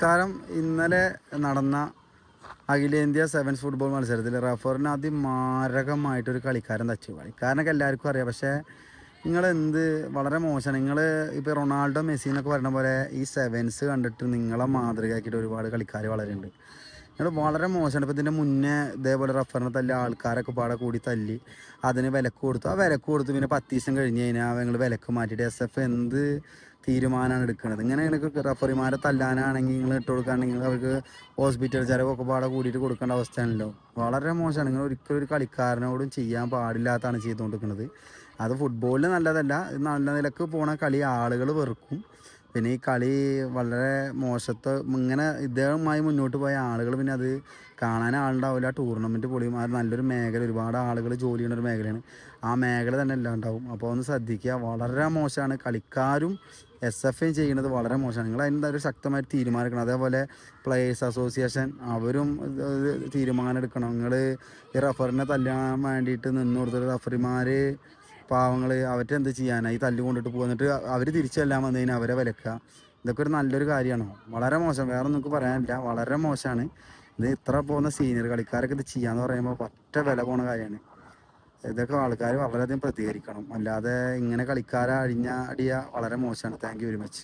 നമസ്കാരം. ഇന്നലെ നടന്ന അഖിലേന്ത്യാ സെവൻസ് ഫുട്ബോൾ മത്സരത്തിൽ റഫറിന് അതിമാരകമായിട്ടൊരു കളിക്കാരൻ തച്ചു. കളിക്കാരനൊക്കെ എല്ലാവർക്കും അറിയാം. പക്ഷേ നിങ്ങളെന്ത് വളരെ മോശമാണ്. നിങ്ങൾ ഇപ്പോൾ റൊണാൾഡോ മെസ്സി എന്നൊക്കെ പറയുന്ന പോലെ ഈ സെവൻസ് കണ്ടിട്ട് നിങ്ങളെ മാതൃകയാക്കിയിട്ട് ഒരുപാട് കളിക്കാർ വളരെയുണ്ട്. നിങ്ങൾ വളരെ മോശമാണ്. ഇപ്പോൾ ഇതിൻ്റെ മുന്നേ ഇതേപോലെ റഫറിനെ തല്ലി ആൾക്കാരൊക്കെ പാടെ കൂടി തല്ലി അതിന് വിലക്ക് കൊടുത്തു. ആ വിലക്ക് കൊടുത്തു പിന്നെ 10 ദിവസം കഴിഞ്ഞ് കഴിഞ്ഞാൽ നിങ്ങൾ വിലക്ക് മാറ്റിയിട്ട് SF എന്ത് തീരുമാനമാണ് എടുക്കുന്നത്? ഇങ്ങനെ എനിക്ക് റഫറിമാരെ തല്ലാനാണെങ്കിൽ നിങ്ങൾ ഇട്ട് കൊടുക്കുകയാണെങ്കിൽ അവർക്ക് ഹോസ്പിറ്റൽ ചിലവൊക്കെ പാടെ കൂടിയിട്ട് കൊടുക്കേണ്ട അവസ്ഥയാണല്ലോ. വളരെ മോശമാണ്. നിങ്ങൾ ഒരിക്കലും ഒരു കളിക്കാരനോടും ചെയ്യാൻ പാടില്ലാത്തതാണ് ചെയ്തുകൊണ്ടിരിക്കുന്നത്. അത് ഫുട്ബോളിന് നല്ലതല്ല. നല്ല നിലക്ക് പോണ കളി ആളുകൾ വെറുക്കും. പിന്നെ ഈ കളി വളരെ മോശത്തെ ഇങ്ങനെ ഇദ്ദേഹവുമായി മുന്നോട്ട് പോയ ആളുകൾ പിന്നെ അത് കാണാൻ ആളുണ്ടാവില്ല. ടൂർണമെൻറ്റ് പൊളിയും. അത് നല്ലൊരു മേഖല, ഒരുപാട് ആളുകൾ ജോലി ചെയ്യുന്ന ഒരു മേഖലയാണ്. ആ മേഖല തന്നെ എല്ലാം ഉണ്ടാവും. അപ്പോൾ ഒന്ന് ശ്രദ്ധിക്കുക. വളരെ മോശമാണ്. കളിക്കാരും SF ചെയ്യുന്നത് വളരെ മോശമാണ്. നിങ്ങൾ അതിൻ്റെ ഒരു ശക്തമായിട്ട് തീരുമാനം എടുക്കണം. അതേപോലെ പ്ലേയേഴ്സ് അസോസിയേഷൻ അവരും തീരുമാനം എടുക്കണം. നിങ്ങൾ ഈ റഫറിനെ തല്ലാൻ വേണ്ടിയിട്ട് നിന്ന് കൊടുത്തിട്ട് റഫറിമാർ പാവങ്ങൾ അവരെന്ത് ചെയ്യാനാണ് ഈ തല്ല് കൊണ്ടിട്ട് പോകുന്നിട്ട് അവർ തിരിച്ചെല്ലാം വന്നു കഴിഞ്ഞാൽ അവരെ വിലക്കുക. ഇതൊക്കെ ഒരു നല്ലൊരു കാര്യമാണോ? വളരെ മോശം. വേറെ ഒന്നും പറയാനില്ല. വളരെ മോശമാണ്. ഇത് ഇത്ര പോകുന്ന സീനിയർ കളിക്കാരൊക്കെ ഇത് ചെയ്യാന്ന് പറയുമ്പോൾ ഒറ്റ വില പോണ കാര്യമാണ്. ഇതൊക്കെ ആൾക്കാർ വളരെയധികം പ്രതികരിക്കണം. അല്ലാതെ ഇങ്ങനെ കളിക്കാരെ അടിയ വളരെ മോശമാണ്. Thank you very much.